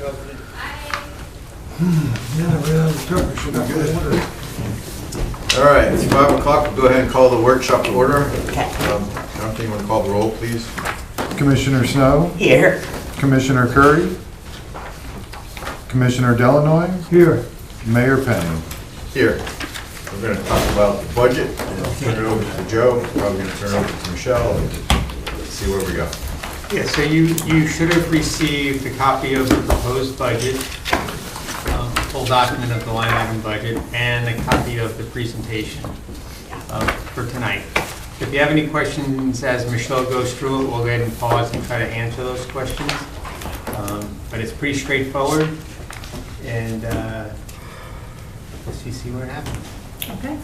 Yeah, we're on the truck, we should have good. All right, it's 5 o'clock. We'll go ahead and call the workshop to order. Okay. Jonathan, you want to call the roll, please? Commissioner Snow, Here. Commissioner Curry, Commissioner Delanoy. Here. Mayor Penny. Here. We're going to talk about the budget, and I'll turn it over to Joe. Probably going to turn it over to Michelle, and see where we go. Yeah, so you should have received a copy of the proposed budget, full document of the line item budget, and a copy of the presentation for tonight. If you have any questions as Michelle goes through it, we'll go ahead and pause and try to answer those questions. But it's pretty straightforward, and let's see what happens. Okay.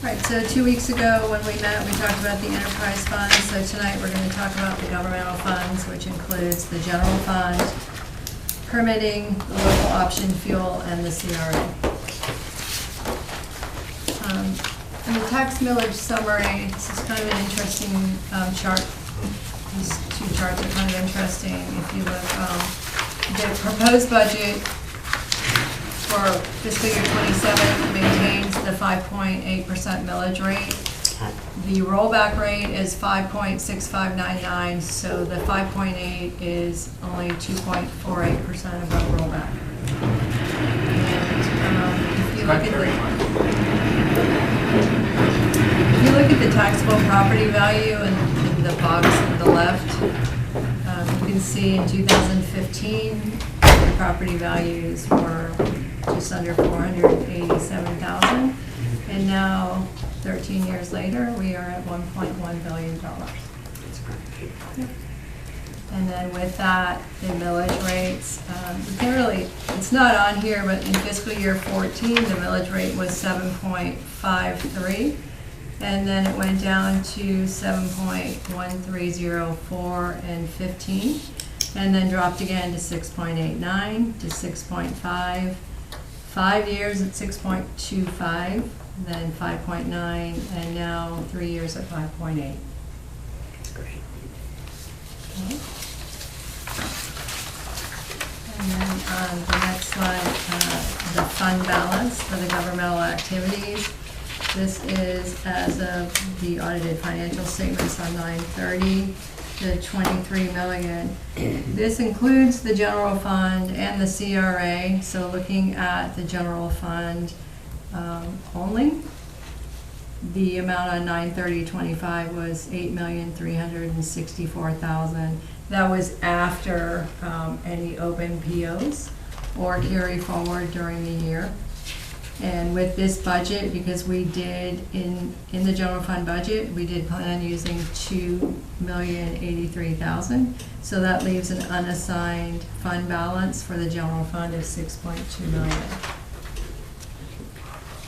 Right, so 2 weeks ago when we met, we talked about the enterprise funds. So tonight we're going to talk about the governmental funds, which includes the general fund, permitting, the local option fuel, and the CRA. In the tax millage summary, this is kind of an interesting chart. These two charts are kind of interesting. If you look, the proposed budget for fiscal year 27 maintains the 5.8% millage rate. The rollback rate is 5.6599, so the 5.8 is only 2.48% above rollback. And if you look at the taxable property value in the box on the left, you can see in 2015 the property values were just under 487,000, and now 13 years later we are at $1.1 billion. Yep. And then with that, the millage rates, we can't really, it's not on here, but in fiscal year 14 the millage rate was 7.53, and then it went down to 7.1304 in 15, and then dropped again to 6.89 to 6.5. 5 years at 6.25, then 5.9, and now 3 years at 5.8. Great. Okay. And then on the next slide, the fund balance for the governmental activities. This is as of the audited financial statements on 9/30. The 23 million. This includes the general fund and the CRA. So looking at the general fund only, the amount on 9/30/25 was $8,364,000. That was after any open POs or carry forward during the year. And with this budget, because we did in the general fund budget, we did plan on using $2,083,000. So that leaves an unassigned fund balance for the general fund of $6.2 million.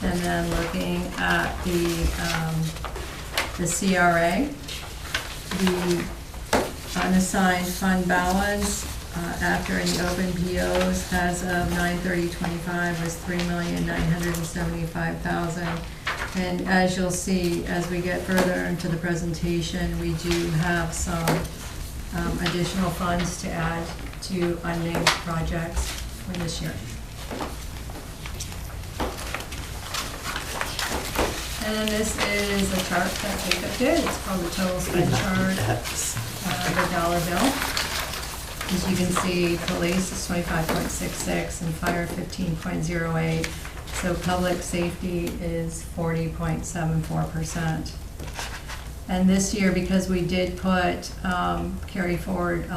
And then looking at the CRA, the unassigned fund balance after any open POs as of 9/30/25 was $3,975,000. And as you'll see, as we get further into the presentation, we do have some additional funds to add to unnamed projects for this year. And then this is a chart that Jacob did. It's called the total spend chart, the dollar bill. As you can see, police is 25.66 and fire 15.08. So public safety is 40.74%. And this year, because we did put carry forward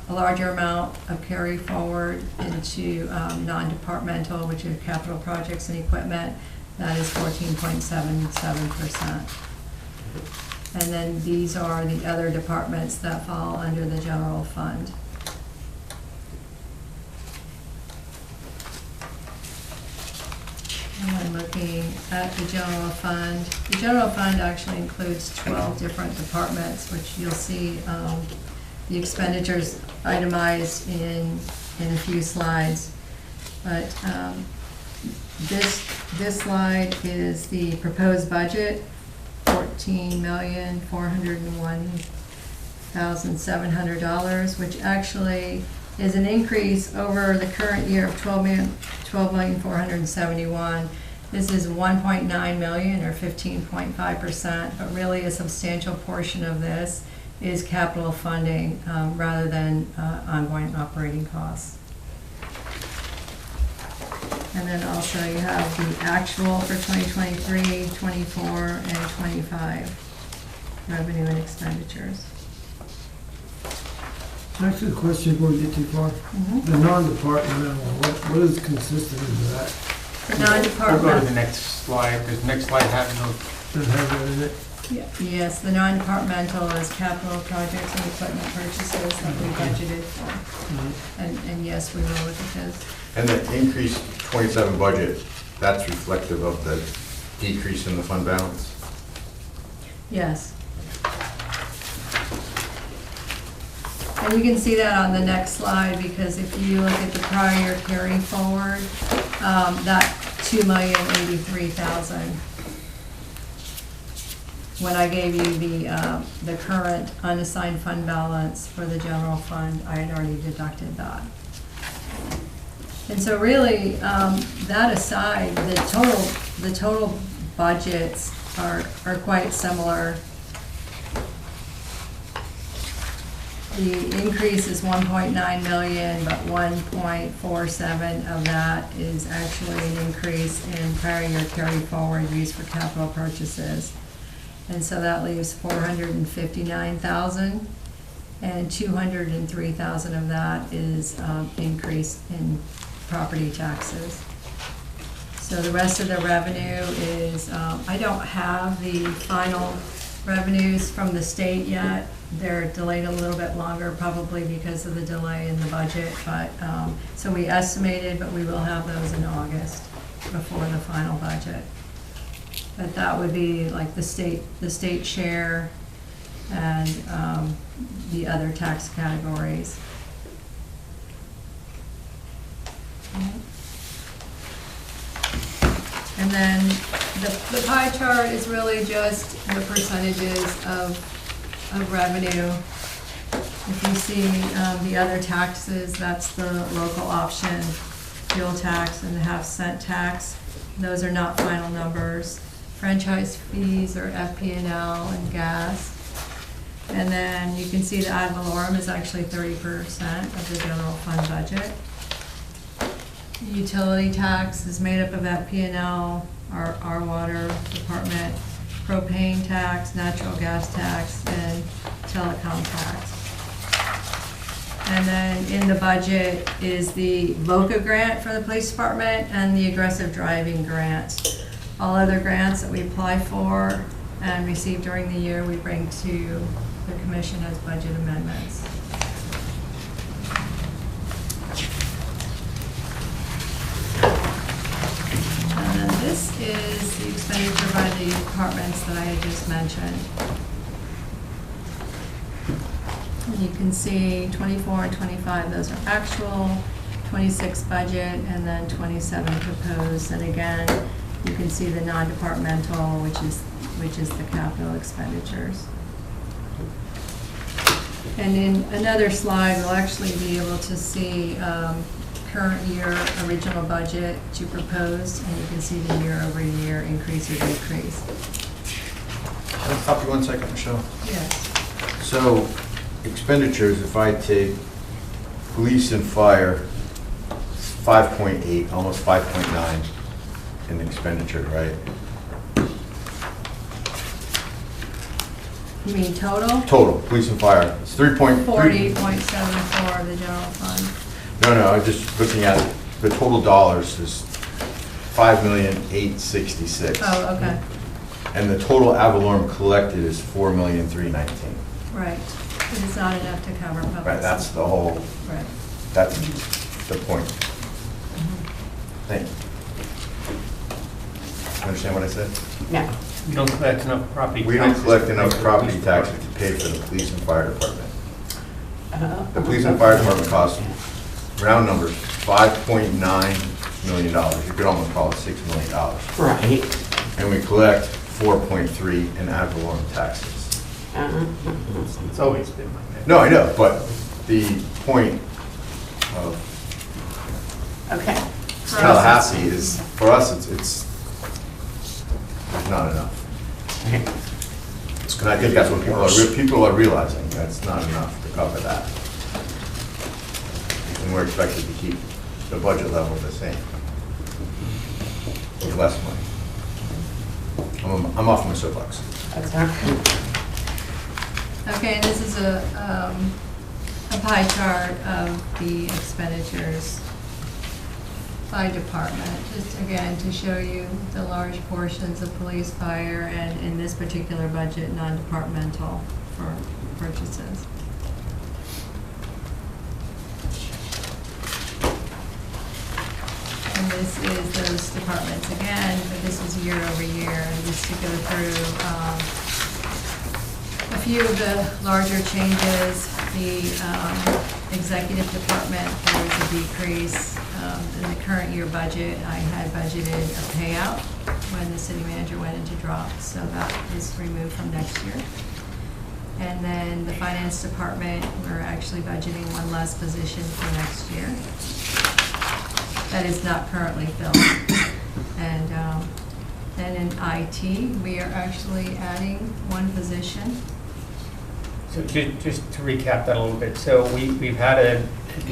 a larger amount of carry forward into non-departmental, which are capital projects and equipment, that is 14.77%. And then these are the other departments that fall under the general fund. And I'm looking at the general fund. The general fund actually includes 12 different departments, which you'll see the expenditures itemized in a few slides. But this slide is the proposed budget, $14,401,700, which actually is an increase over the current year of 12,471,000. This is 1.9 million or 15.5%, but really a substantial portion of this is capital funding rather than ongoing operating costs. And then also you have the actual for 2023, 24, and 25 revenue and expenditures. Actually, a question before we get too far. The non-departmental, what is consistent of that? The We'll go to the non-departmental, next slide, because the next slide has no, Does it have that in it? yes, the non-departmental is capital projects and equipment purchases that we budgeted for. And yes, we will look at this. And the increased 27 budget, that's reflective of the decrease in the fund balance? Yes. And you can see that on the next slide, because if you look at the prior year carry forward, that 2,083,000. When I gave you the current unassigned fund balance for the general fund, I had already deducted that. And so really, that aside, the total budgets are quite similar. The increase is 1.9 million, but 1.47 of that is actually an increase in prior year carry forward used for capital purchases. And so that leaves 459,000, and 203,000 of that is increase in property taxes. So the rest of the revenue is, I don't have the final revenues from the state yet. They're delayed a little bit longer, probably because of the delay in the budget, but, so we estimated, but we will have those in August before the final budget. But that would be like the state share and the other tax categories. And then the pie chart is really just the percentages of revenue. If you see the other taxes, that's the local option, fuel tax and the half-cent tax. Those are not final numbers. Franchise fees are FP&L and gas. And then you can see the ad valorem is actually 30% of the general fund budget. Utility tax is made up of FP&L, our water department, propane tax, natural gas tax, and telecom tax. And then in the budget is the VOCA grant for the police department and the aggressive driving grant. All other grants that we apply for and receive during the year, we bring to the commission as budget amendments. And then this is the expenditure by the departments that I had just mentioned. And you can see 24 and 25, those are actual, 26 budget, and then 27 proposed. And again, you can see the non-departmental, which is the capital expenditures. And in another slide, we'll actually be able to see current year original budget to proposed, and you can see the year-over-year increase or decrease. Can I stop you 1 second, Michelle? Yes. So expenditures, if I take police and fire, 5.8, almost 5.9 in expenditure, right? You mean total? Total, police and fire, it's 3.3. 40.74 of the general fund. No, I'm just looking at it. The total dollars is 5,866,000. Oh, okay, And the total ad valorem collected is 4,319,000. right. It is not enough to cover public. Right, that's the whole, Right. that's the point. Thank you. Understand what I said? No. we don't collect enough property taxes. We don't collect to enough pay for property police taxes to pay for the police and fire department. The police and fire department costs, round numbers, $5.9 million. You could almost call it $6 million. Right. And we collect 4.3 in ad valorem taxes. It's always been like that. No, I know, but the point Okay. Tallahassee is, for us, it's not enough. And I think that's what people are realizing, that's not enough to cover that. And we're expected to keep the budget level the same, with less money. I'm off my soapbox. That's not good. Okay, and this is a pie chart of the expenditures by department, just again to show you the large portions of police, fire, and in this particular budget, non-departmental for purchases. And this is those departments again, but this is year over year, and just to go through a few of the larger changes. The executive department, there was a decrease in the current year budget. I had budgeted a payout when the city manager went into drop, so that is removed from next year. And then the finance department, we're actually budgeting one less position for next year. That is not currently filled. And then in IT, we are actually adding one position. So just to recap that a little bit, so we've had a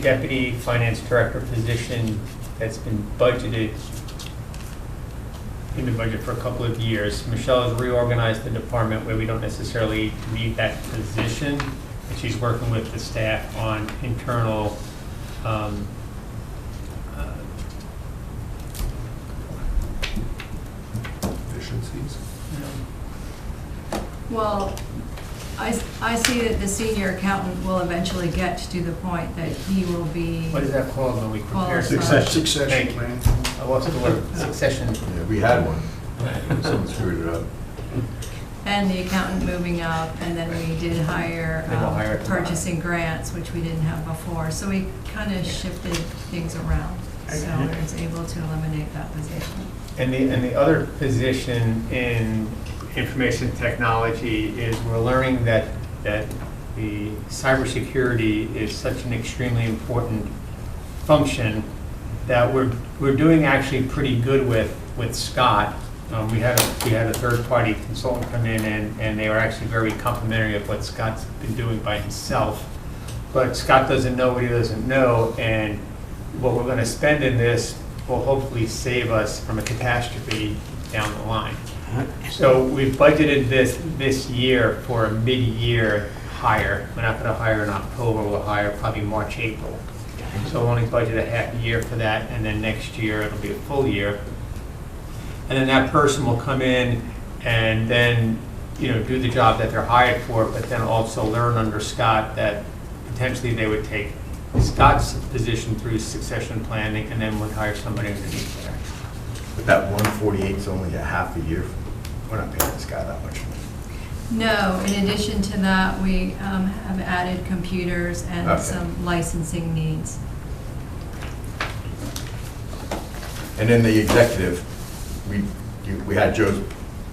deputy finance director position that's been budgeted in the budget for a couple of years. Michelle has reorganized the department where we don't necessarily need that position, and she's working with the staff on internal Efficiencies? Well, I see that the senior accountant will eventually get to the point that he will be. what is that called when we prepare? Qualified. Succession plan. What's the word? Succession. Yeah, we had one. Someone screwed it up. And the accountant moving up, and then we did hire Then we'll hire at the purchasing grants, which we didn't have before. So we kind of shifted things around. So I was able to eliminate that position. And the other position in information technology is we're learning that the cybersecurity is such an extremely important function that we're doing actually pretty good with Scott. We had a third-party consultant come in, and they were actually very complimentary of what Scott's been doing by himself. But Scott doesn't know what he doesn't know, and what we're going to spend in this will hopefully save us from a catastrophe down the line. So we've budgeted this year for a mid-year hire. We're not going to hire in October, we'll hire probably March, April. So we'll only budget a half a year for that, and then next year it'll be a full year. And then that person will come in and then, do the job that they're hired for, but then also learn under Scott that potentially they would take Scott's position through succession planning and then would hire somebody underneath there. But that 148 is only a half a year. We're not paying this guy that much. No, in addition to that, we have added computers and Okay. some licensing needs. And then the executive, we had Joe's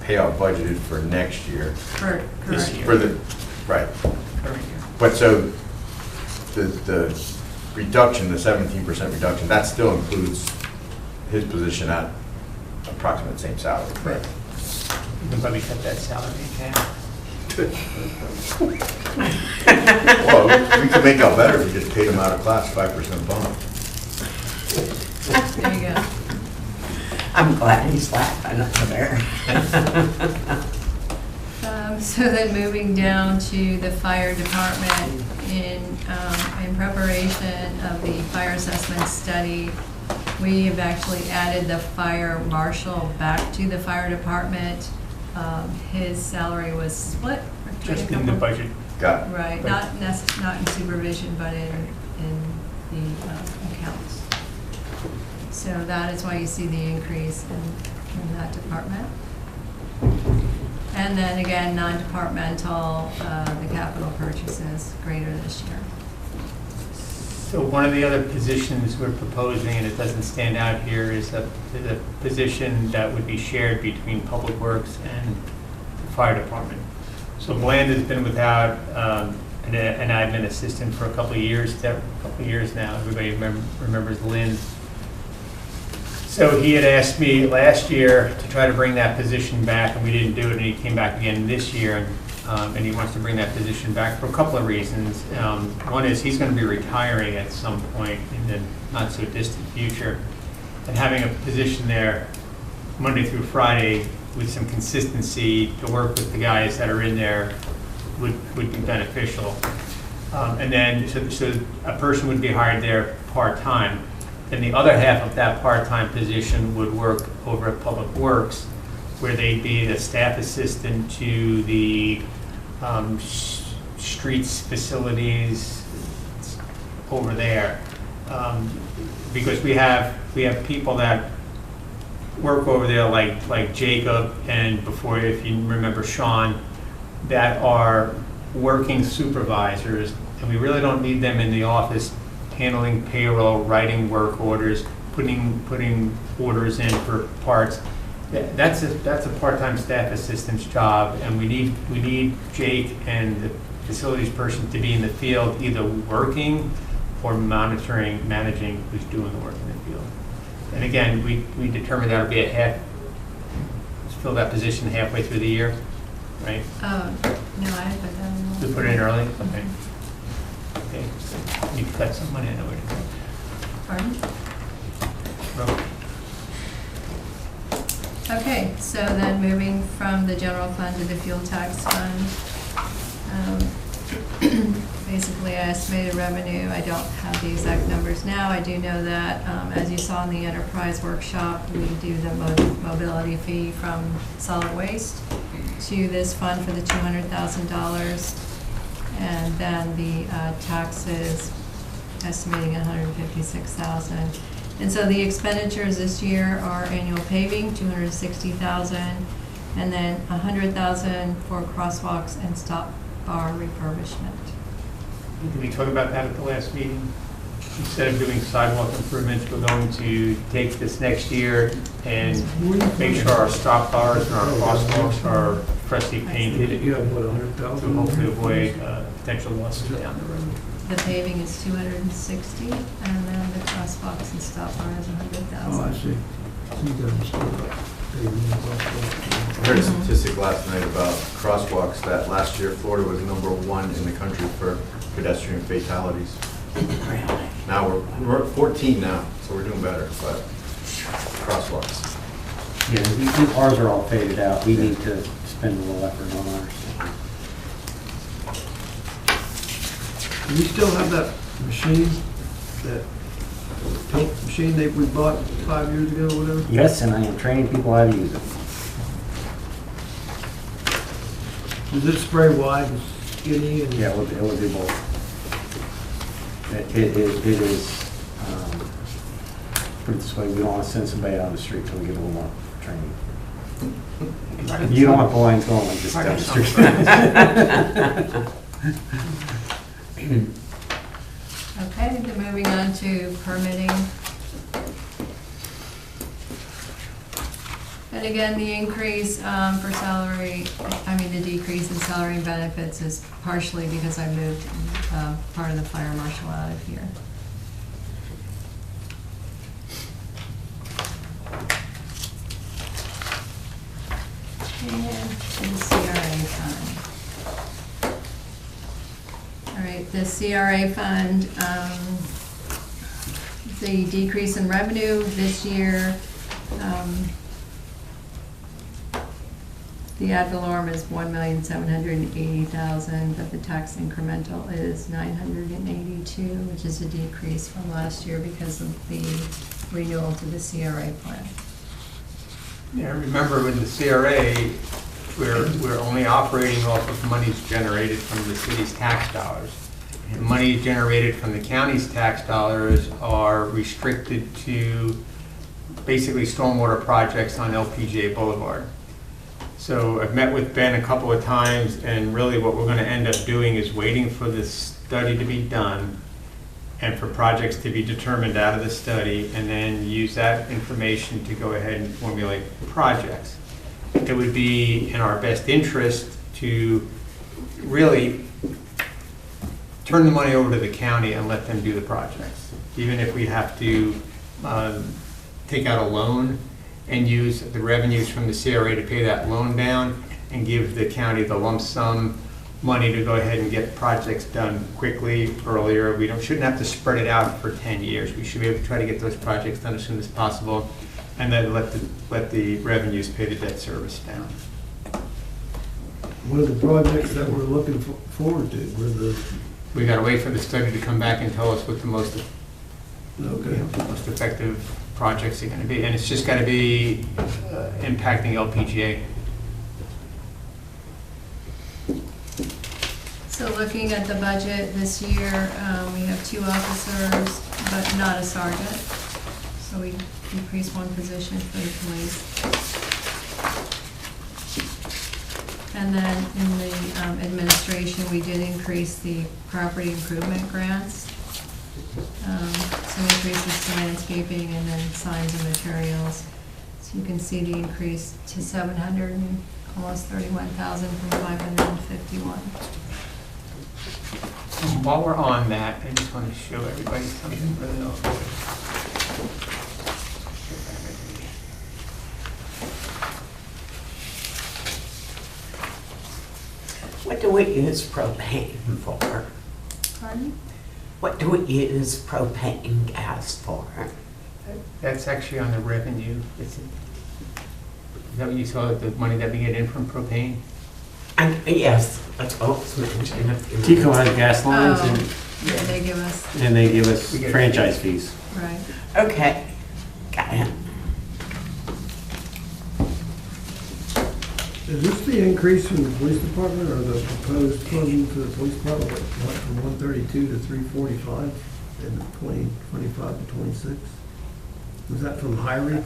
payout budgeted for next year. For This correct. year. For the, right. Current year. But so the reduction, the 17% reduction, that still includes his position at approximately the same salary, correct? You can probably cut that salary in half. Well, we could make out better if we just paid him out of class 5% bump. There you go. I'm glad he's laughing over there. So then moving down to the fire department, in preparation of the fire assessment study, we have actually added the fire marshal back to the fire department. His salary was split. Just in the budget. Got it. Right, not in supervision, but in the accounts. So that is why you see the increase in that department. And then again, non-departmental, the capital purchases greater this year. So one of the other positions we're proposing, and it doesn't stand out here, is a position that would be shared between Public Works and the fire department. So Bland has been without an admin assistant for a couple of years now. Everybody remembers Lynn. So he had asked me last year to try to bring that position back, and we didn't do it, and he came back again this year, and he wants to bring that position back for a couple of reasons. One is he's going to be retiring at some point in the not-so-distant future, and having a position there Monday through Friday with some consistency to work with the guys that are in there would be beneficial. And then, so a person would be hired there part-time. Then the other half of that part-time position would work over at Public Works, where they'd be the staff assistant to the streets facilities over there. Because we have people that work over there like Jacob, and before, if you remember, Sean, that are working supervisors, and we really don't need them in the office handling payroll, writing work orders, putting orders in for parts. That's a part-time staff assistant's job, and we need Jake and the facilities person to be in the field, either working or managing who's doing the work in the field. And again, we determined that would be let's fill that position halfway through the year, right? Oh, no, I put that in. We put it in early? Okay. Okay, so you cut some money, I know where to go. Pardon? Well, Okay, so then moving from the general fund to the fuel tax fund. Basically, I estimated revenue. I don't have the exact numbers now. I do know that, as you saw in the enterprise workshop, we do the mobility fee from solid waste to this fund for the $200,000. And then the taxes, estimating $156,000. And so the expenditures this year are annual paving, $260,000, and then $100,000 for crosswalks and stop bar refurbishment. did we talk about that at the last meeting? Instead of doing sidewalk improvements, we're going to take this next year and make sure our stop bars and our crosswalks are freshly painted You have what, to 100,000? hopefully avoid potential losses down the road. The paving is $260,000, and then the crosswalks and stop bar is Oh, I $100,000. see. So you got them split up. I heard a statistic last night about crosswalks that last year Florida was #1 in the country for pedestrian fatalities. Really? Now we're at 14 now, so we're doing better, but crosswalks. Yeah, ours are all faded out. We need to spend a little effort on ours. Do we still have that machine, that paint machine that we bought 5 years ago, or whatever? Yes, and I am training people how to use it. Does it spray wide and skinny and? Yeah, it will do both. It is, put it this way, we don't want to send somebody out on the street until we get a little more training. You don't want the lines going like this down the street. Okay, then moving on to permitting. And again, the increase for salary, the decrease in salary and benefits is partially because I moved part of the fire marshal out of here. And the CRA fund. All right, the CRA fund, the decrease in revenue this year, the ad valorem is $1,780,000, but the tax incremental is $982,000, which is a decrease from last year because of the renewal to the CRA plan. Yeah, remember with the CRA, we're only operating off of monies generated from the city's tax dollars. The money generated from the county's tax dollars are restricted to basically stormwater projects on LPGA Boulevard. So I've met with Ben a couple of times, and really what we're going to end up doing is waiting for this study to be done and for projects to be determined out of the study, and then use that information to go ahead and formulate projects. It would be in our best interest to really turn the money over to the county and let them do the projects. Even if we have to take out a loan and use the revenues from the CRA to pay that loan down and give the county the lump sum money to go ahead and get projects done quickly, earlier. We shouldn't have to spread it out for 10 years. We should be able to try to get those projects done as soon as possible, and then let the revenues pay the debt service down. One of the projects that we're looking forward to were the, We gotta wait for the study to come back and tell us what the most okay, most effective projects are gonna be, and it's just gotta be impacting LPGA. So looking at the budget this year, we have 2 officers, but not a sergeant. So we decreased 1 position for the police. And then in the administration, we did increase the property improvement grants. Some increases to landscaping and then signs and materials. So you can see the increase to 700 and almost 31,000 from 551. While we're on that, I just want to show everybody something really else. What do we use propane for? Pardon? What do we use propane gas for? That's actually on the revenue. Is that what you saw, the money that we get in from propane? And yes, that's what was mentioned. Tico has gas lines Yeah, they give us, and they give us We get- franchise fees. right. Okay, got it. is this the increase from the police department or the proposed funding for the police department, like from 132 to 345 in 2025 to 26? Was that from hiring?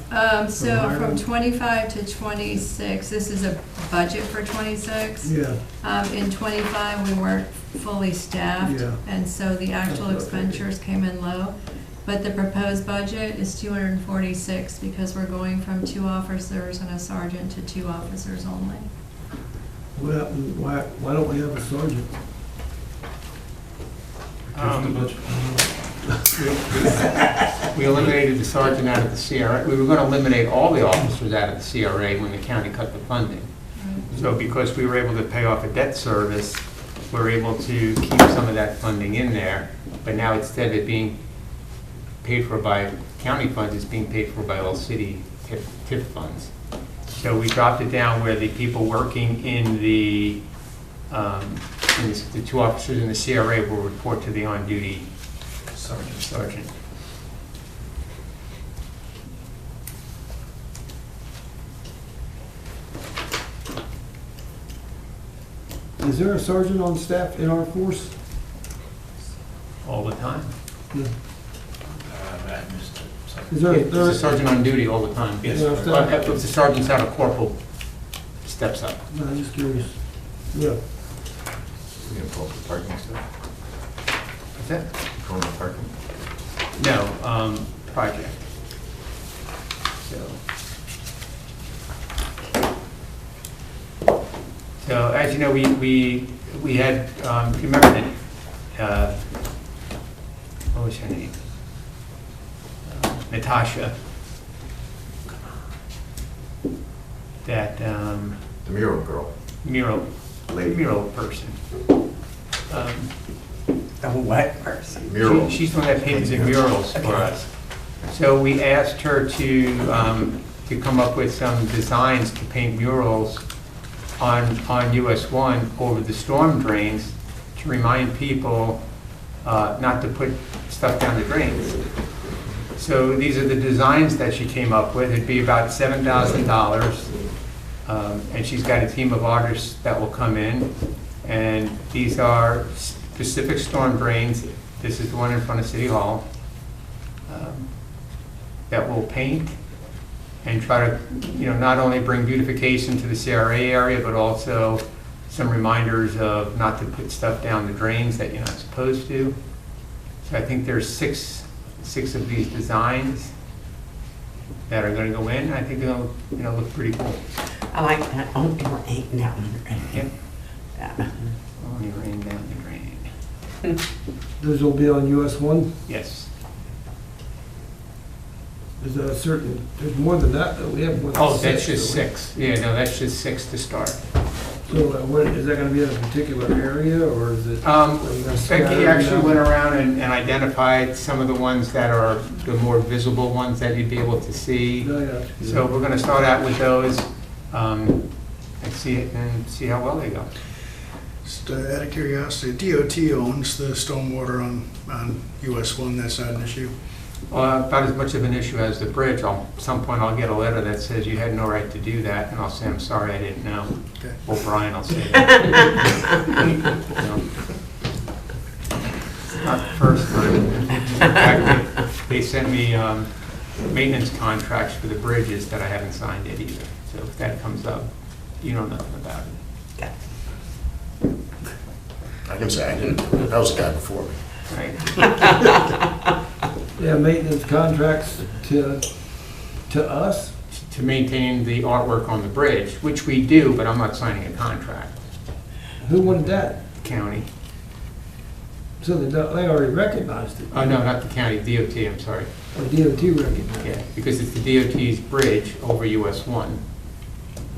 So from hiring? 25 to 26, this is a budget for 26. Yeah, In 25, we weren't fully staffed, Yeah. and so the actual That's what I figured. expenditures came in low. But the proposed budget is 246 because we're going from 2 officers and a sergeant to 2 officers only. what happened, why don't we have a sergeant? We eliminated the sergeant out of the CRA. We were going to eliminate all the officers out of the CRA when the county cut the funding. So because we were able to pay off a debt service, we're able to keep some of that funding in there. But now instead of it being paid for by county funds, it's being paid for by all city TIF funds. So we dropped it down where the people working in the 2 officers in the CRA will report to the on-duty sergeant. Is there a sergeant on staff in our force? All the time. Is there, There's a sergeant on duty all the time. Yes. But if the sergeant's out, a corporal steps up. No, I'm just curious. Yeah. You gonna pull up the parking stuff? What's that? Pull up the parking? No, project. So as you know, we had, you remember that, what was her name? Natasha. That The mural girl. mural Lady. person. The what person? Mural. She's the one that painted the murals for us. So we asked her to come up with some designs to paint murals on US 1 over the storm drains to remind people not to put stuff down the drains. So these are the designs that she came up with. It'd be about $7,000. And she's got a team of artists that will come in. And these are specific storm drains. This is the one in front of City Hall that will paint and try to, not only bring beautification to the CRA area, but also some reminders of not to put stuff down the drains that you're not supposed to. So I think there's six of these designs that are going to go in. I think they'll, look pretty cool. I like that. Only rain down the drain. Yep. Yeah. Only rain down the drain. Those will be on US one? Yes. Is that a certain, there's more than that, though, we have more than Oh, six. that's just don't we? 6. Yeah, no, that's just 6 to start. So what, is that gonna be in a particular area, or is it? are you gonna scatter Becky them actually out? went around and identified some of the ones that are the more visible ones that you'd be able to see. Yeah, yeah. So we're gonna start out with those, and see how well they go. Just out of curiosity, DOT owns the stormwater on US 1, that's not an issue? About as much of an issue as the bridge. At some point, I'll get a letter that says you had no right to do that, and I'll say, I'm sorry, I didn't know. Okay. Well, Brian will say that. It's not the first time. In fact, they sent me maintenance contracts for the bridges that I haven't signed yet either. So if that comes up, you know nothing about it, I can say I didn't. That was the guy before me. right? Yeah, maintenance contracts to us? To maintain the artwork on the bridge, which we do, but I'm not signing a contract. Who wanted that? County. So they already recognized it? Oh, no, not the county, DOT, I'm sorry. Or DOT recognized it? Yeah, because it's the DOT's bridge over US 1.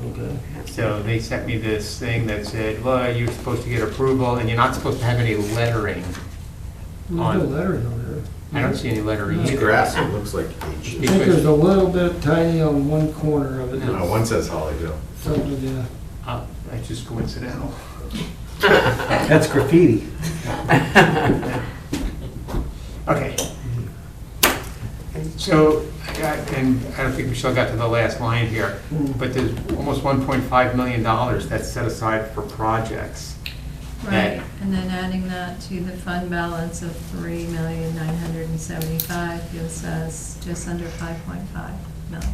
Okay. So they sent me this thing that said, well, you're supposed to get approval, and you're not supposed to have any lettering. There's no lettering on there. I don't see any lettering It's either. grass, it looks like I H. think there's a little bit tiny on one corner of it. No. One says Hollyville. Something, yeah. That's just coincidental. That's graffiti. Okay. So, and I don't think we still got to the last line here, but there's almost $1.5 million that's set aside for projects. Right, and then adding that to the fund balance of $3,975 gives us just under 5.5 million.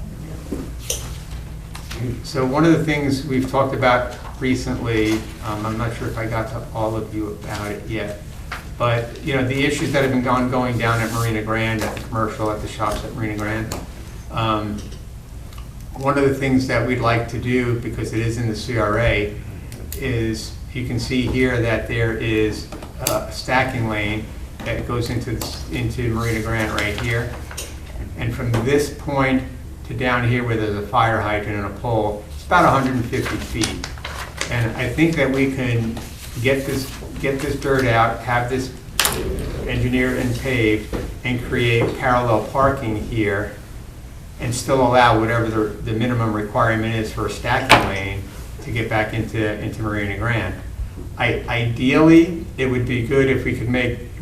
So one of the things we've talked about recently, I'm not sure if I got to all of you about it yet, but, you know, the issues that have been going down at Marina Grande, at the commercial, at the shops at Marina Grande. One of the things that we'd like to do, because it is in the CRA, is you can see here that there is a stacking lane that goes into Marina Grande right here. And from this point to down here where there's a fire hydrant and a pole, it's about 150 feet. And I think that we can get this dirt out, have this engineered and paved, and create parallel parking here, and still allow whatever the minimum requirement is for a stacking lane to get back into Marina Grande. Ideally, it would be good if we could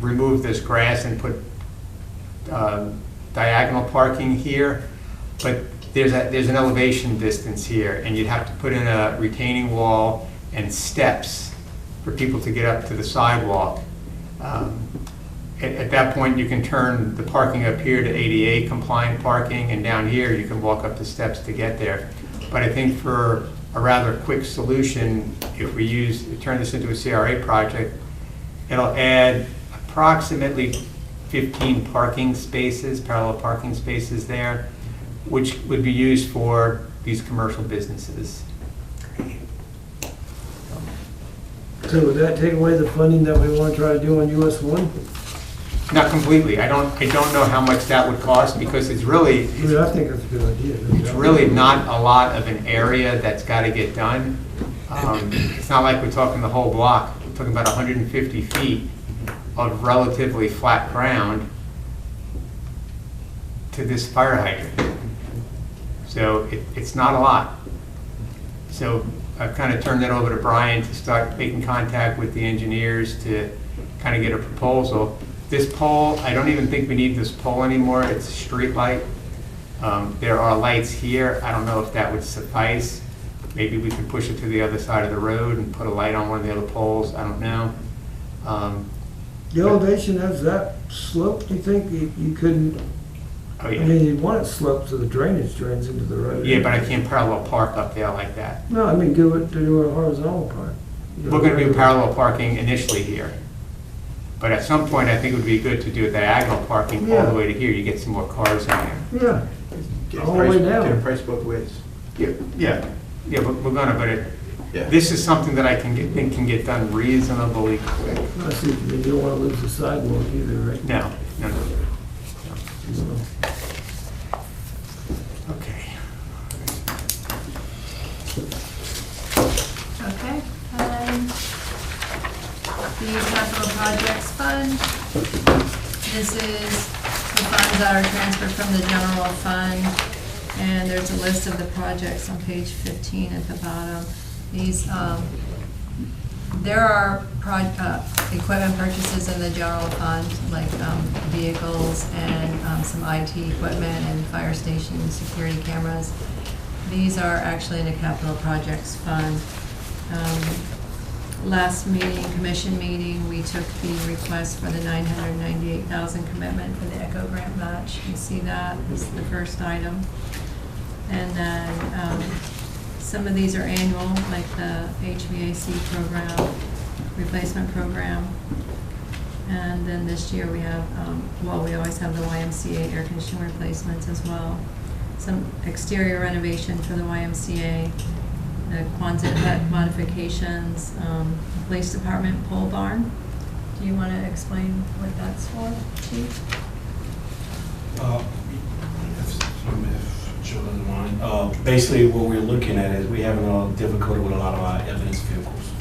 remove this grass and put diagonal parking here, but there's an elevation distance here, and you'd have to put in a retaining wall and steps for people to get up to the sidewalk. At that point, you can turn the parking up here to ADA compliant parking, and down here, you can walk up the steps to get there. But I think for a rather quick solution, if we turn this into a CRA project, it'll add approximately 15 parking spaces, parallel parking spaces there, which would be used for these commercial businesses. So would that take away the funding that we want to try to do on US 1? Not completely. I don't know how much that would cost, because it's really, I mean, I think that's a good idea. it's really not a lot of an area that's got to get done. It's not like we're talking the whole block. We're talking about 150 feet of relatively flat ground to this fire hydrant. So it's not a lot. So I've kind of turned that over to Brian to start making contact with the engineers to kind of get a proposal. This pole, I don't even think we need this pole anymore. It's a street light. There are lights here. I don't know if that would suffice. Maybe we could push it to the other side of the road and put a light on one of the other poles. I don't know. The elevation has that slope, do you think? You couldn't, Oh, I yeah. mean, you want it sloped so the drainage drains into the road. Yeah, but I can't parallel park up there like that. No, I mean, do a horizontal part. We're going to do parallel parking initially here. But at some point, I think it would be good to do a diagonal parking all Yeah. the way to here. You get some more cars in there. Yeah, all the way down. Get a price both ways. Yeah, we're gonna, but Yeah. This is something that I think can get done reasonably quick. I see, you don't want to lose the sidewalk either, right? No. You know. Okay. Okay, and the capital projects fund. This is the funds that are transferred from the general fund, and there's a list of the projects on page 15 at the bottom. These, there are equipment purchases in the general fund, like vehicles and some IT equipment and fire station security cameras. These are actually in the capital projects fund. Last meeting, commission meeting, we took the request for the $998,000 commitment for the ECHO grant match. You see that, this is the first item. And then some of these are annual, like the HVAC program, replacement program. And then this year we have, well, we always have the YMCA air conditioning replacements as well. Some exterior renovation for the YMCA, the Quonset hut modifications, police department pole barn. Do you want to explain what that's for, Chief? If Joe doesn't mind. Basically, what we're looking at is we having a difficulty with a lot of our evidence vehicles.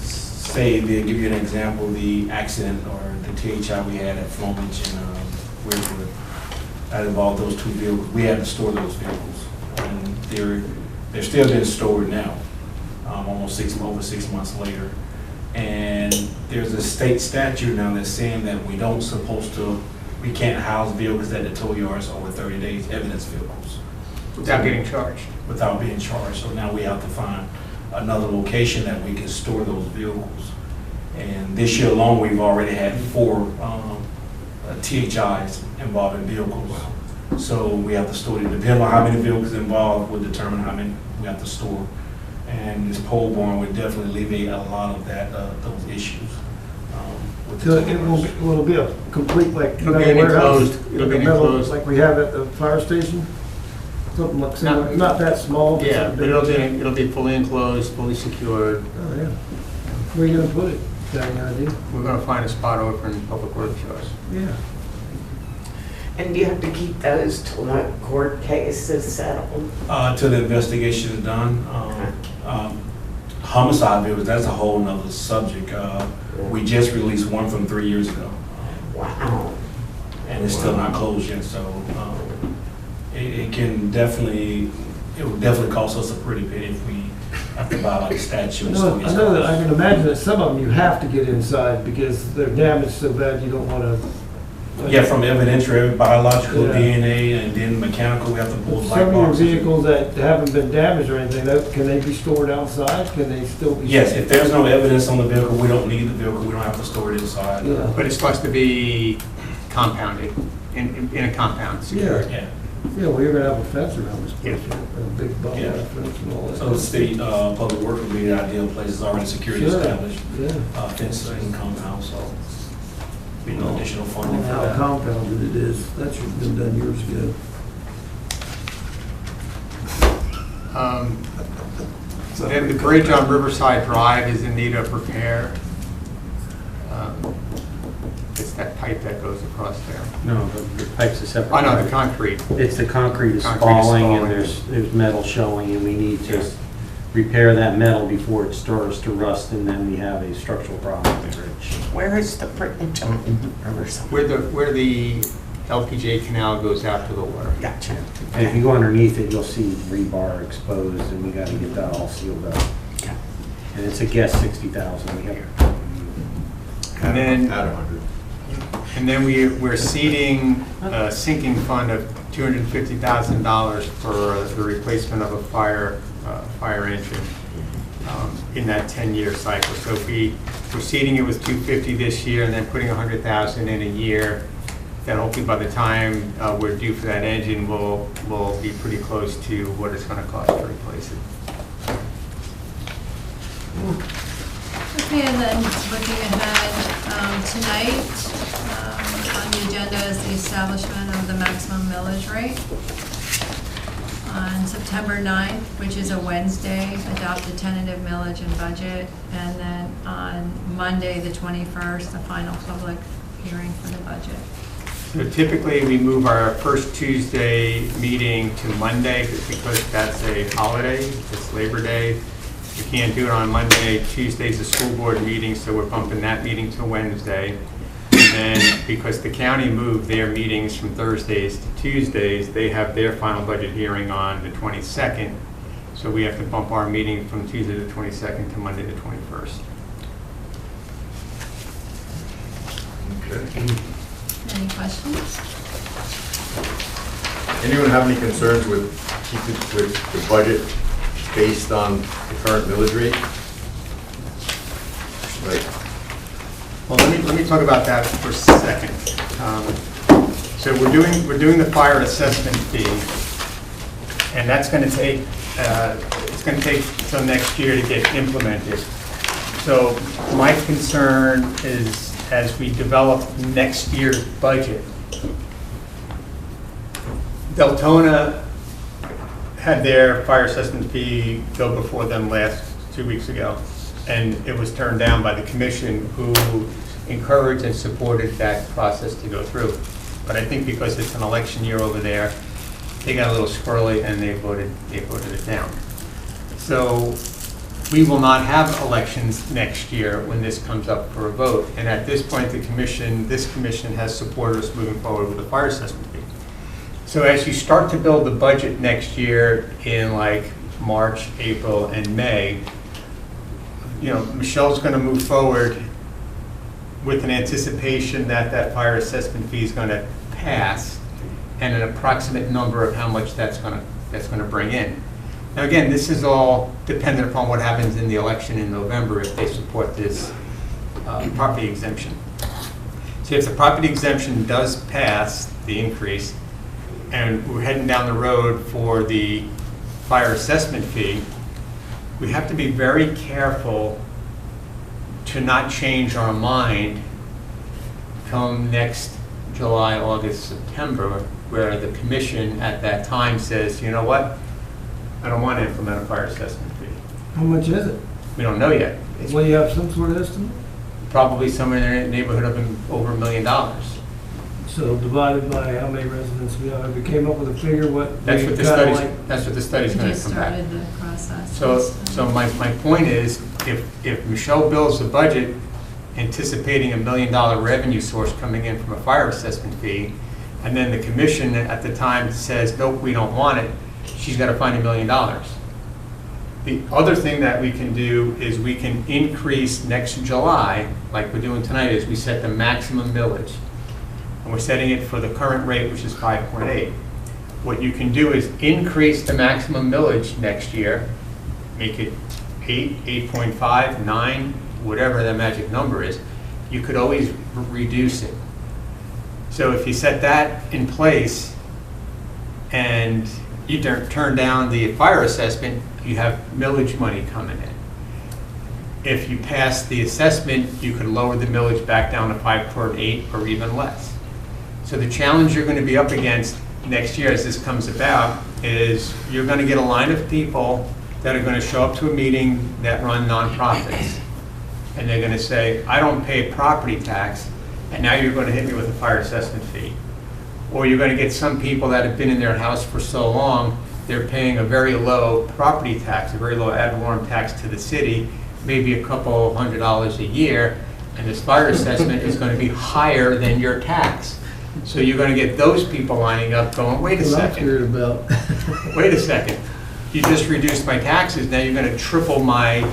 Say, to give you an example, the accident or the THI we had at Flomage and Weirwood, that involved those two vehicles. We had to store those vehicles, and they're still being stored now, almost over 6 months later. And there's a state statute now that's saying that we can't house vehicles at the tow yards over 30 days, evidence vehicles. Without getting charged. Without being charged. So now we have to find another location that we can store those vehicles. And this year alone, we've already had 4 THIs involving vehicles. So we have to store it. Depending on how many vehicles involved will determine how many we have to store. And this pole barn would definitely alleviate a lot of those issues. So will it be a complete, like, It'll be an warehouse? enclosed- it'll be an enclosed- Like we have at the fire station? Something like, similar, not that small, but Yeah, something but big. it'll be fully enclosed, fully secured. Oh, yeah. Where are you gonna put it? Got any idea? We're gonna find a spot over in Public Works yours. Yeah. And do you have to keep those till the court case is settled? Till the investigation is done. Homicide vehicles, that's a whole nother subject. We just released one from 3 years ago. Wow. And it's still not closed yet, so it would definitely cost us a pretty penny if we have to buy like a statue. I know that, I can imagine that some of them you have to get inside because they're damaged so bad you don't wanna. Yeah, from evidentiary, biological, Yeah. DNA, and then mechanical, we have to pull Some black of your boxes. vehicles that haven't been damaged or anything, can they be stored outside? Can they still be? Yes, if there's no evidence on the vehicle, we don't need the vehicle, we don't have to store it inside. Yeah. But it's supposed to be compounded, in a compound, secured. Yeah. Yeah, well, you're gonna have a fence around this place, Yeah. a big bubble Yeah. fence and all that. So the state, public works would be the ideal place, it's already security Sure. established, Yeah. fence and compound, so be no additional I don't funding know for how that. compounded it is. That should have been done years ago. Then the bridge on Riverside Drive is in need of repair. It's that pipe that goes across there. No, the pipe's a separate. Oh, no, the concrete. It's the concrete is Concrete is falling and falling. there's metal showing and we need to Yeah. repair that metal before it starts to rust and then we have a structural problem with the bridge. Where is the bridge on Riverside? Where the LPJ canal goes out to the water. Gotcha. And if you go underneath it, you'll see rebar exposed and we gotta get that all sealed up. Okay. And it's a guess 60,000. We have And then- At 100. And then we're seeding a sinking fund of $250,000 for the replacement of a fire engine in that 10-year cycle. So if we're seeding it with $250 this year and then putting $100,000 in a year, then hopefully by the time we're due for that engine, we'll be pretty close to what it's going to cost to replace it. Okay, and then looking ahead, tonight, on the agenda is the establishment of the maximum millage rate. On September 9th, which is a Wednesday, adopt the tentative millage and budget. And then on Monday, the 21st, the final public hearing for the budget. So typically, we move our first Tuesday meeting to Monday because that's a holiday, it's Labor Day. We can't do it on Monday. Tuesday's a school board meeting, so we're bumping that meeting to Wednesday. And then, because the county moved their meetings from Thursdays to Tuesdays, they have their final budget hearing on the 22nd. So we have to bump our meeting from Tuesday the 22nd to Monday the 21st. Okay. Any questions? Anyone have any concerns with the budget based on the current millage rate? Like, Well, let me talk about that for a second. So we're doing the fire assessment fee, and that's going to take it's going to take till next year to get implemented. So my concern is, as we develop next year's budget, Deltona had their fire assessment fee go before them 2 weeks ago, and it was turned down by the commission, who encouraged and supported that process to go through. But I think because it's an election year over there, they got a little squirrely and they voted it down. So we will not have elections next year when this comes up for a vote. And at this point, this commission has supported us moving forward with the fire assessment fee. So as you start to build the budget next year in like March, April, and May, Michelle's going to move forward with an anticipation that that fire assessment fee is going to pass, and an approximate number of how much that's going to bring in. Now again, this is all dependent upon what happens in the election in November if they support this property exemption. So if the property exemption does pass the increase, and we're heading down the road for the fire assessment fee, we have to be very careful to not change our mind come next July, August, September, where the commission at that time says, you know what, I don't want to implement a fire assessment fee. How much is it? We don't know yet. It's Well, you have some sort of estimate? probably somewhere in the neighborhood of over $1 million. So divided by how many residents we have, we came up with a figure, what? That's we what the kinda study's, like- that's what the study's We going to just come back. started the process. So my point is, if Michelle builds a budget anticipating $1 million revenue source coming in from a fire assessment fee, and then the commission at the time says, nope, we don't want it, she's got to find $1 million. The other thing that we can do is we can increase next July, like we're doing tonight, is we set the maximum millage. And we're setting it for the current rate, which is 5.8. What you can do is increase the maximum millage next year, make it 8, 8.5, 9, whatever the magic number is. You could always reduce it. So if you set that in place and you turn down the fire assessment, you have millage money coming in. If you pass the assessment, you could lower the millage back down to 5.8 or even less. So the challenge you're going to be up against next year as this comes about is you're going to get a line of people that are going to show up to a meeting that run nonprofits. And they're going to say, I don't pay property tax, and now you're going to hit me with a fire assessment fee. Or you're going to get some people that have been in their house for so long, they're paying a very low property tax, a very low ad valorem tax to the city, maybe a couple $100 a year, and this fire assessment is going to be higher than your tax. So you're going to get those people lining up going, wait a Well, I'm second. curious about. Wait a second, you just reduced my taxes, now you're going to triple my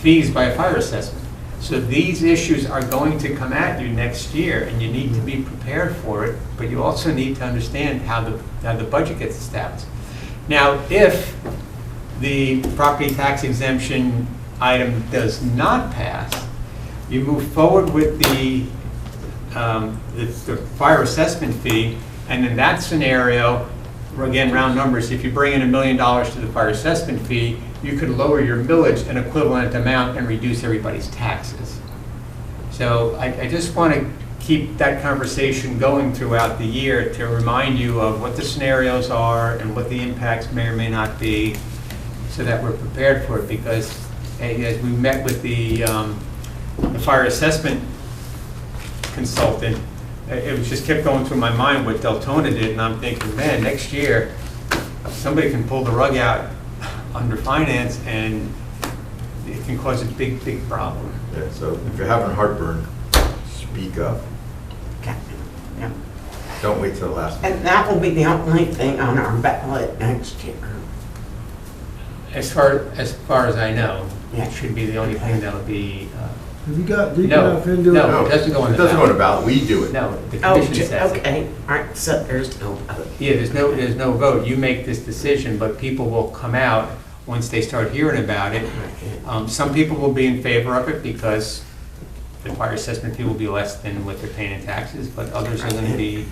fees by a fire assessment. So these issues are going to come at you next year, and you need to be prepared for it, but you also need to understand how the budget gets established. Now, if the property tax exemption item does not pass, you move forward with the fire assessment fee, and in that scenario, again, round numbers, if you bring in $1 million to the fire assessment fee, you could lower your millage an equivalent amount and reduce everybody's taxes. So I just want to keep that conversation going throughout the year to remind you of what the scenarios are and what the impacts may or may not be, so that we're prepared for it. Because as we met with the fire assessment consultant, it was just kept going through my mind what Deltona did, and I'm thinking, man, next year, somebody can pull the rug out under finance, and it can cause a big, big problem. Yeah, so if you're having heartburn, speak up. Okay. Yeah. Don't wait till the last minute. And that will be the only thing on our ballot next year. As far as I know, Yeah. it should be the only thing that'll be, Have you got deep No, enough into it? no. It doesn't go on the It doesn't go on the ballot. ballot, we do it. no, the Oh, commission says it. okay, all right, so there's no vote. Yeah, there's no vote. You make this decision, but people will come out once they start hearing about it. Some people will be in favor of it because the fire assessment fee will be less than what they're paying in taxes, but others are gonna be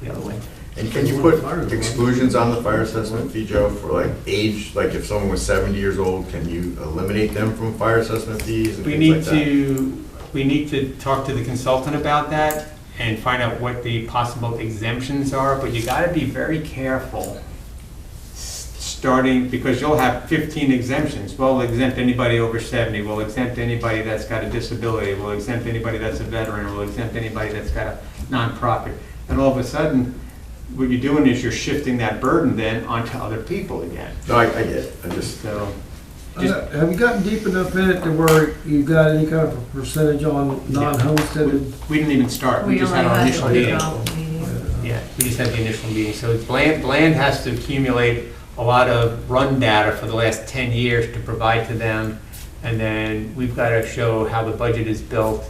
the other way. And can you put exclusions on the fire assessment fee, Joe, for like age, like if someone was 70 years old, can you eliminate them from fire assessment fees and We things like need that? we need to talk to the consultant about that and find out what the possible exemptions are, but you gotta be very careful starting, because you'll have 15 exemptions. We'll exempt anybody over 70, we'll exempt anybody that's got a disability, we'll exempt anybody that's a veteran, we'll exempt anybody that's got a nonprofit. And all of a sudden, what you're doing is you're shifting that burden then onto other people again. No, I get it, I just, So, Have you gotten deep enough in it to where you've got any kind of a percentage on non-homesteaded? we didn't even start, we just had our only initial had meeting. a meeting. Yeah, we just had the initial meeting. So it's Bland has to accumulate a lot of run data for the last 10 years to provide to them. And then we've got to show how the budget is built,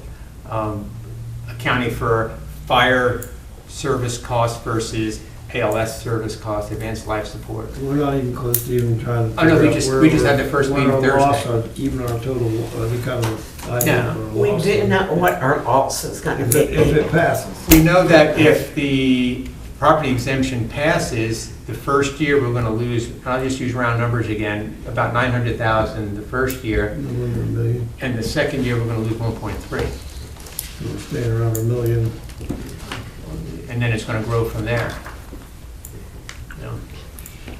accounting for fire service costs versus ALS service costs, advanced life support. We're not even close to even trying to. Oh, no, figure we out just- where we just had we're- the first meeting what our loss Thursday. on, even our total, any kind of idea No. for a We loss. do know what our loss is gonna If it be. passes. We know that if the property exemption passes, the first year we're going to lose, I'll just use round numbers again, about 900,000 the first year, No under a million. and the second year we're going to lose 1.3. So we're staying around a million. And then it's going to grow from there. You know?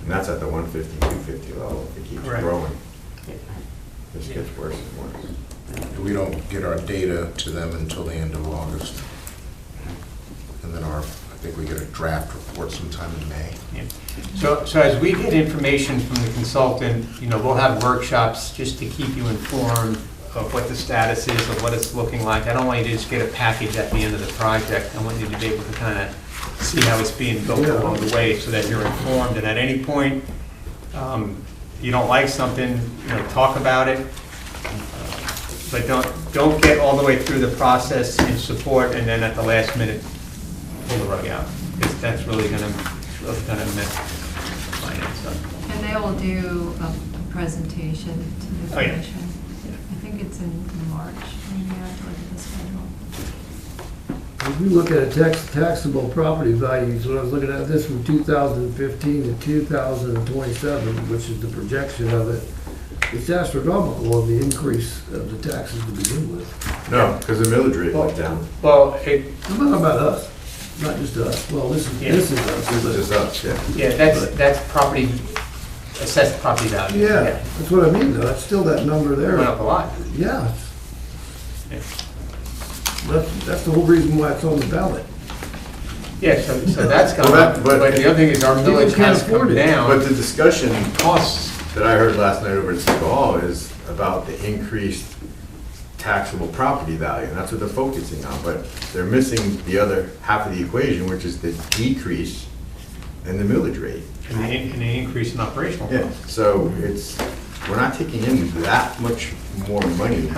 and that's at the 150, 250 level, it keeps Correct. growing. This gets worse and worse. We don't get our data to them until the end of August. And then I think we get a draft report sometime in May. Yeah. So as we get information from the consultant, we'll have workshops just to keep you informed of what the status is, of what it's looking like. I don't want you to just get a package at the end of the project. I want you to be able to kind of see how it's being built Yeah. along the way so that you're informed. And at any point, you don't like something, talk about it. But don't get all the way through the process in support and then at the last minute pull the rug out. Because that's really gonna mess finance up. And they will do a presentation to the Oh, yeah. commission. I think it's in March, maybe I have to look at the schedule. If you look at taxable property values, when I was looking at this from 2015 to 2027, which is the projection of it, it's astronomical of the increase of the taxes to begin with. No, because the millage rate went down. Well, I'm not talking about us, not just us. Well, this is This us. is just us, yeah. that's property, assessed property value. Yeah, that's what I mean, though. It's still that number It went there. up a lot. Yeah, Yeah. that's the whole reason why it's on the ballot. Yeah, so that's gone Well, up, that- but but- the other thing is our People millage can't has afford come it. down. But the discussion costs that I heard last night over at City Hall is about the increased taxable property value, and that's what they're focusing on, but they're missing the other half of the equation, which is the decrease in the millage rate. And the increase in operational Yeah, costs. so we're not taking in that much more money,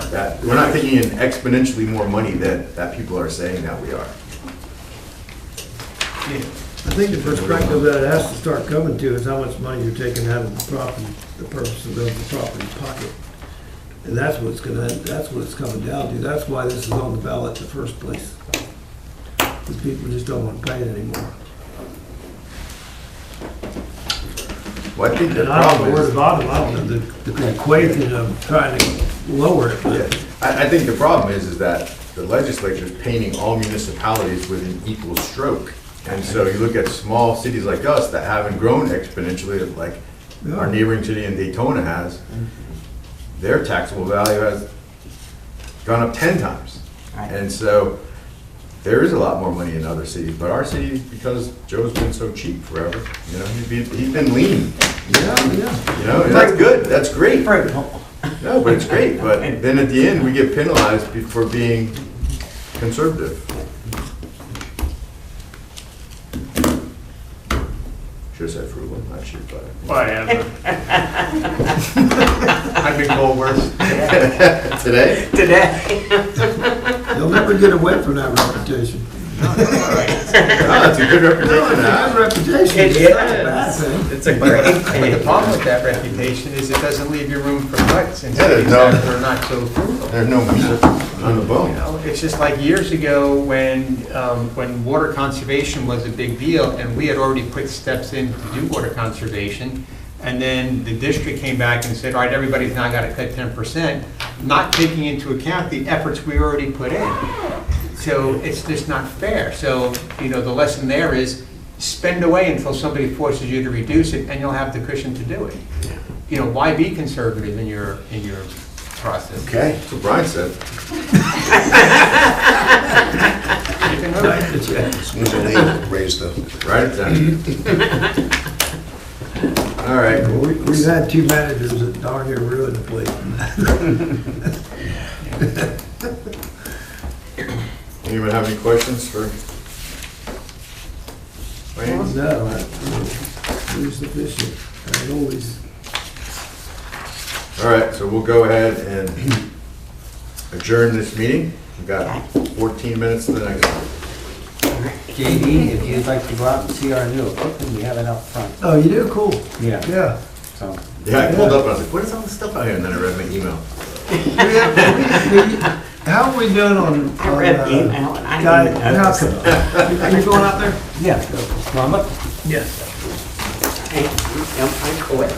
we're not taking in exponentially more money that people are saying that we are. Yeah. I think the perspective that it has to start coming to is how much money you're taking out of the property, the purpose of the property pocket. And that's what it's coming down to. That's why this is on the ballot in the first place. Because people just don't want to pay it anymore. Well, I think the And I don't know problem where is. the bottom, I don't know the equation of trying to lower it, Yeah, but I think the problem is that the legislature is painting all municipalities with an equal stroke. And so you look at small cities like us that haven't grown exponentially, like our neighboring city in Daytona has, their taxable value has gone up 10 times. Right. And so there is a lot more money in other cities, but our city, because Joe's been so cheap forever, you know, he's been lean, Yeah, yeah. you know, and that's good, that's great. Frugal. No, but it's great, but then at the end, we get penalized for being conservative. Should've said frugal, not cheap, but. Whatever. I've been told worse. Today? Today. You'll never get away from that reputation. No, that's a good No, reputation it's to a have. good reputation. It It's not a bad is. thing. It's a great, the problem with that reputation is it doesn't leave you room for cuts in Yeah, there's cities no- that are not so frugal. There's no meat on the You bone. know, it's just like years ago when water conservation was a big deal, and we had already put steps in to do water conservation, and then the district came back and said, all right, everybody's now got to cut 10%, not taking into account the efforts we already put in. So it's just not fair. So, you know, the lesson there is spend away until somebody forces you to reduce it, and you'll have the cushion to do it. You know, why be conservative in your process? Okay. That's what Brian said. You can move it. As soon as the league raised the, Write it down. All right. We've had two managers that darn near ruined the place. Anyone have any questions for Wayne? No, we're sufficient. I always, All right, so we'll go ahead and adjourn this meeting. We've got 14 minutes to the next one. JD, if you'd like to go out and see our new equipment, we have it out front. oh, you do? Cool. Yeah. Yeah. So, Yeah, I pulled up and I was like, what is all this stuff out here? And then I read my email. How are we doing on? I read the email and I Guy, didn't how notice. come? Are you going out there? yeah, well, look, Yes. Thank you. I quit.